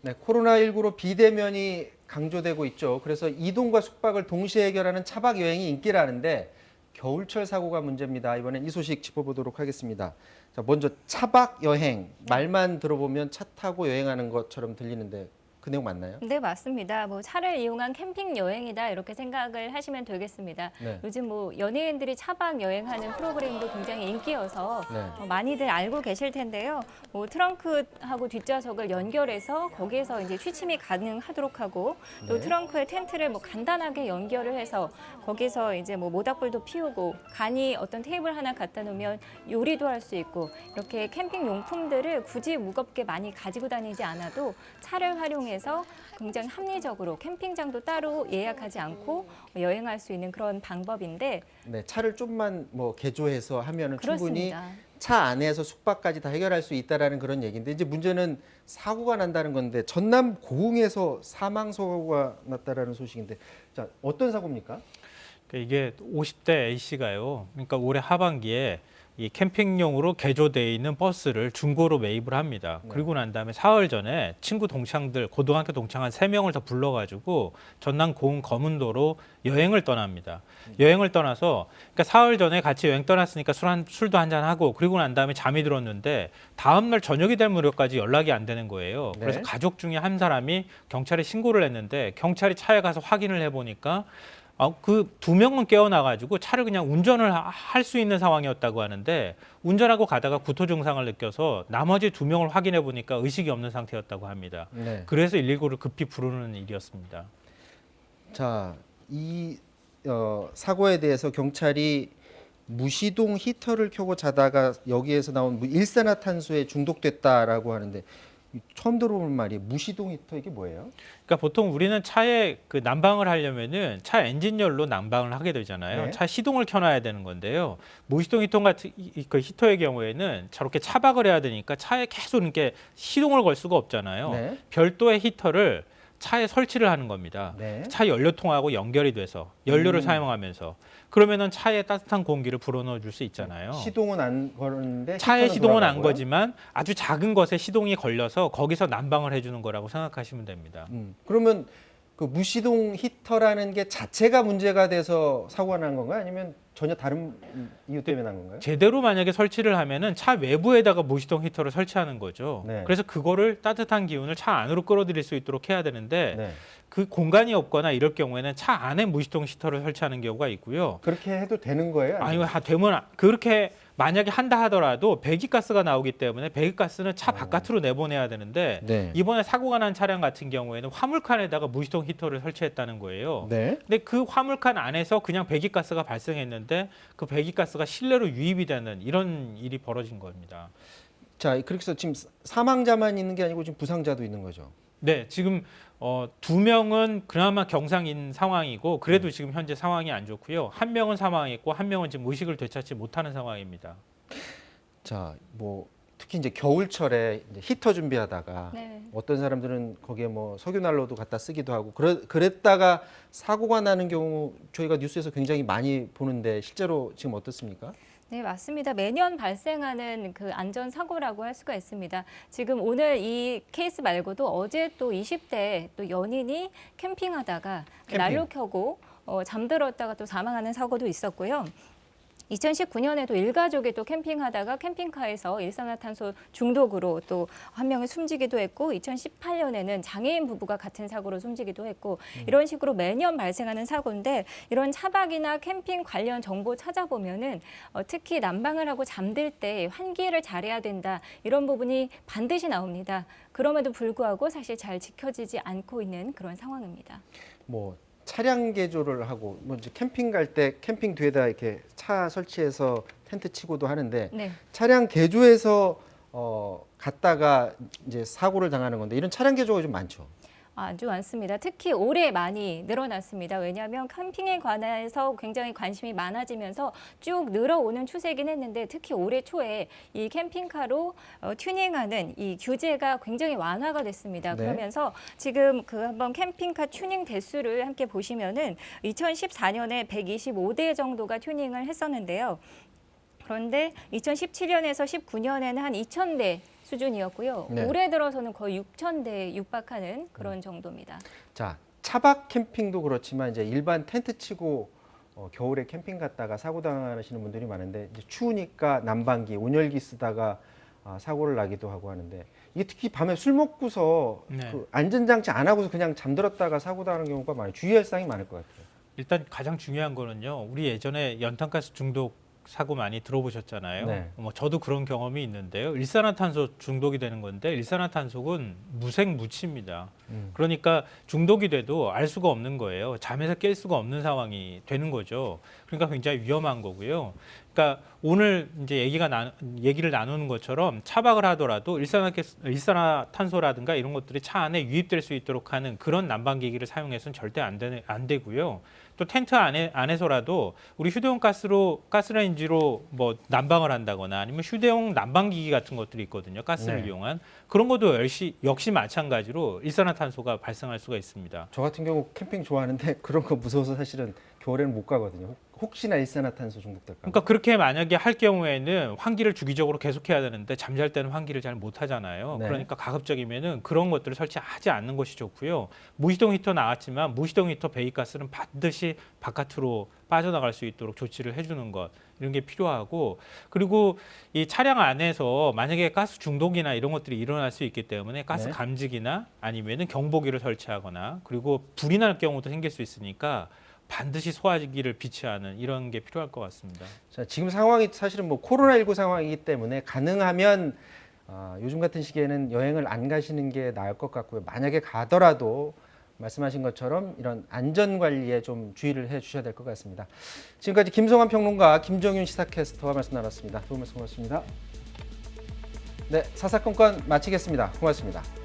네, 코로나19로 비대면이 강조되고 있죠. 그래서 이동과 숙박을 동시에 해결하는 차박 여행이 인기라는데 겨울철 사고가 문제입니다. 이번엔 이 소식 짚어보도록 하겠습니다. 자, 먼저 차박 여행 말만 들어보면 차 타고 여행하는 것처럼 들리는데 그 내용 맞나요? 네, 맞습니다. 뭐 차를 이용한 캠핑 여행이다 이렇게 생각을 하시면 되겠습니다. 네. 요즘 뭐 연예인들이 차박 여행하는 프로그램도 굉장히 인기여서 네. 많이들 알고 계실 텐데요. 뭐 트렁크하고 뒷좌석을 연결해서 거기에서 이제 취침이 가능하도록 하고 또 네. 트렁크에 텐트를 뭐 간단하게 연결을 해서 거기서 이제 뭐 모닥불도 피우고 간이 어떤 테이블 하나 갖다 놓으면 요리도 할 수 있고 이렇게 캠핑 용품들을 굳이 무겁게 많이 가지고 다니지 않아도 차를 활용해서 굉장히 합리적으로 캠핑장도 따로 예약하지 않고 여행할 수 있는 그런 방법인데 네, 차를 좀만 뭐 개조해서 하면은 충분히 그렇습니다. 차 안에서 숙박까지 다 해결할 수 있다라는 그런 얘기인데 이제 문제는 사고가 난다는 건데 전남 고흥에서 사망 사고가 났다라는 소식인데 자, 어떤 사고입니까? 이게 50대 A씨가요. 그러니까 올해 하반기에 이 캠핑용으로 개조되어 있는 버스를 중고로 매입을 합니다. 네. 그리고 난 다음에 사흘 전에 친구 동창들, 고등학교 동창 한 3명을 더 불러가지고 전남 고흥 거문도로 여행을 떠납니다. 여행을 떠나서 그러니까 사흘 전에 같이 여행 떠났으니까 술도 한잔 하고 그리고 난 다음에 잠이 들었는데 다음 날 저녁이 될 무렵까지 연락이 안 되는 거예요. 네. 그래서 가족 중에 한 사람이 경찰에 신고를 했는데 경찰이 차에 가서 확인을 해보니까 그 2명은 깨어나가지고 차를 그냥 운전을 할 수 있는 상황이었다고 하는데 운전하고 가다가 구토 증상을 느껴서 나머지 2명을 확인해 보니까 의식이 없는 상태였다고 합니다. 네. 그래서 119를 급히 부르는 일이었습니다. 자, 이 사고에 대해서 경찰이 무시동 히터를 켜고 자다가 여기에서 나온 일산화탄소에 중독됐다라고 하는데 처음 들어보는 말이 무시동 히터 이게 뭐예요? 그러니까 보통 우리는 차에 그 난방을 하려면은 차 엔진열로 난방을 하게 되잖아요. 네. 차 시동을 켜놔야 되는 건데요. 무시동 히터 같은 그 히터의 경우에는 저렇게 차박을 해야 되니까 차에 계속 이렇게 시동을 걸 수가 없잖아요. 네. 별도의 히터를 차에 설치를 하는 겁니다. 네. 차 연료통하고 연결이 돼서 연료를 사용하면서 그러면은 차에 따뜻한 공기를 불어넣어 줄 수 있잖아요. 시동은 안 거는데 차에 히터는 시동은 안 돌아가고요? 거지만 아주 작은 것에 시동이 걸려서 거기서 난방을 해주는 거라고 생각하시면 됩니다. 그러면 그 무시동 히터라는 게 자체가 문제가 돼서 사고가 난 건가요? 아니면 전혀 다른 이유 때문에 난 건가요? 제대로 만약에 설치를 하면은 차 외부에다가 무시동 히터를 설치하는 거죠. 네. 그래서 그거를 따뜻한 기운을 차 안으로 끌어들일 수 있도록 해야 되는데 네. 그 공간이 없거나 이럴 경우에는 차 안에 무시동 히터를 설치하는 경우가 있고요. 그렇게 해도 되는 거예요? 아니면 되면 그렇게 만약에 한다 하더라도 배기가스가 나오기 때문에 배기가스는 차 바깥으로 내보내야 되는데 네. 이번에 사고가 난 차량 같은 경우에는 화물칸에다가 무시동 히터를 설치했다는 거예요. 네. 근데 그 화물칸 안에서 그냥 배기가스가 발생했는데 그 배기가스가 실내로 유입이 되는 이런 일이 벌어진 겁니다. 자, 그렇게 해서 지금 사망자만 있는 게 아니고 지금 부상자도 있는 거죠. 네, 지금 2명은 그나마 경상인 상황이고 그래도 지금 현재 상황이 안 좋고요. 1명은 사망했고 1명은 지금 의식을 되찾지 못하는 상황입니다. 자, 뭐 특히 이제 겨울철에 이제 히터 준비하다가 네. 어떤 사람들은 거기에 뭐 석유난로도 갖다 쓰기도 하고 그랬다가 사고가 나는 경우 저희가 뉴스에서 굉장히 많이 보는데 실제로 지금 어떻습니까? 네, 맞습니다. 매년 발생하는 그 안전사고라고 할 수가 있습니다. 지금 오늘 이 케이스 말고도 어제 또 20대 또 연인이 캠핑하다가 난로 켜고 잠들었다가 또 사망하는 사고도 있었고요. 2019년에도 일가족이 또 캠핑하다가 캠핑카에서 일산화탄소 중독으로 또 한 명이 숨지기도 했고 2018년에는 장애인 부부가 같은 사고로 숨지기도 했고 이런 식으로 매년 발생하는 사고인데 이런 차박이나 캠핑 관련 정보 찾아보면은 특히 난방을 하고 잠들 때 환기를 잘해야 된다 이런 부분이 반드시 나옵니다. 그럼에도 불구하고 사실 잘 지켜지지 않고 있는 그런 상황입니다. 뭐 차량 개조를 하고 뭐 이제 캠핑 갈 때 캠핑 뒤에다 이렇게 차 설치해서 텐트 치고도 하는데 네. 차량 개조해서 갔다가 이제 사고를 당하는 건데 이런 차량 개조가 좀 많죠. 아주 많습니다. 특히 올해 많이 늘어났습니다. 왜냐하면 캠핑에 관해서 굉장히 관심이 많아지면서 쭉 늘어오는 추세이긴 했는데 특히 올해 초에 이 캠핑카로 튜닝하는 이 규제가 굉장히 완화가 됐습니다. 네. 그러면서 지금 그 한번 캠핑카 튜닝 대수를 함께 보시면은 2014년에 125대 정도가 튜닝을 했었는데요. 그런데 2017년에서 19년에는 한 2,000대 수준이었고요. 네. 올해 들어서는 거의 6,000대에 육박하는 그런 정도입니다. 자, 차박 캠핑도 그렇지만 이제 일반 텐트 치고 겨울에 캠핑 갔다가 사고 당하시는 분들이 많은데 이제 추우니까 난방기, 온열기 쓰다가 사고를 나기도 하고 하는데 이게 특히 밤에 술 먹고서 네. 그 안전장치 안 하고서 그냥 잠들었다가 사고 당하는 경우가 많아요. 주의할 사항이 많을 것 같아요. 일단 가장 중요한 거는요. 우리 예전에 연탄가스 중독 사고 많이 들어보셨잖아요. 네. 뭐 저도 그런 경험이 있는데요. 일산화탄소 중독이 되는 건데 일산화탄소는 무색무취입니다. 그러니까 중독이 돼도 알 수가 없는 거예요. 잠에서 깰 수가 없는 상황이 되는 거죠. 그러니까 굉장히 위험한 거고요. 그러니까 오늘 이제 얘기를 나누는 것처럼 차박을 하더라도 일산화탄소라든가 이런 것들이 차 안에 유입될 수 있도록 하는 그런 난방기기를 사용해서는 절대 안 되고요. 또 텐트 안에서라도 우리 휴대용 가스레인지로 뭐 난방을 한다거나 아니면 휴대용 난방기기 같은 것들이 있거든요. 가스를 네. 이용한 그런 것도 역시 마찬가지로 일산화탄소가 발생할 수가 있습니다. 저 같은 경우 캠핑 좋아하는데 그런 거 무서워서 사실은 겨울에는 못 가거든요. 혹시나 일산화탄소 중독될까 봐. 그러니까 그렇게 만약에 할 경우에는 환기를 주기적으로 계속해야 되는데 잠잘 때는 환기를 잘 못하잖아요. 네. 그러니까 가급적이면은 그런 것들을 설치하지 않는 것이 좋고요. 무시동 히터 나왔지만 무시동 히터 배기가스는 반드시 바깥으로 빠져나갈 수 있도록 조치를 해주는 것 이런 게 필요하고 그리고 이 차량 안에서 만약에 가스 중독이나 이런 것들이 일어날 수 있기 때문에 가스 네. 감지기나 아니면은 경보기를 설치하거나 그리고 불이 날 경우도 생길 수 있으니까 반드시 소화기를 비치하는 이런 게 필요할 것 같습니다. 자, 지금 상황이 사실은 뭐 코로나19 상황이기 때문에 가능하면 요즘 같은 시기에는 여행을 안 가시는 게 나을 것 같고요. 만약에 가더라도 말씀하신 것처럼 이런 안전 관리에 좀 주의를 해 주셔야 될 것 같습니다. 지금까지 김성환 평론가, 김정윤 시사캐스터와 말씀 나눴습니다. 좋은 말씀 고맙습니다. 네, 사사건건 마치겠습니다. 고맙습니다.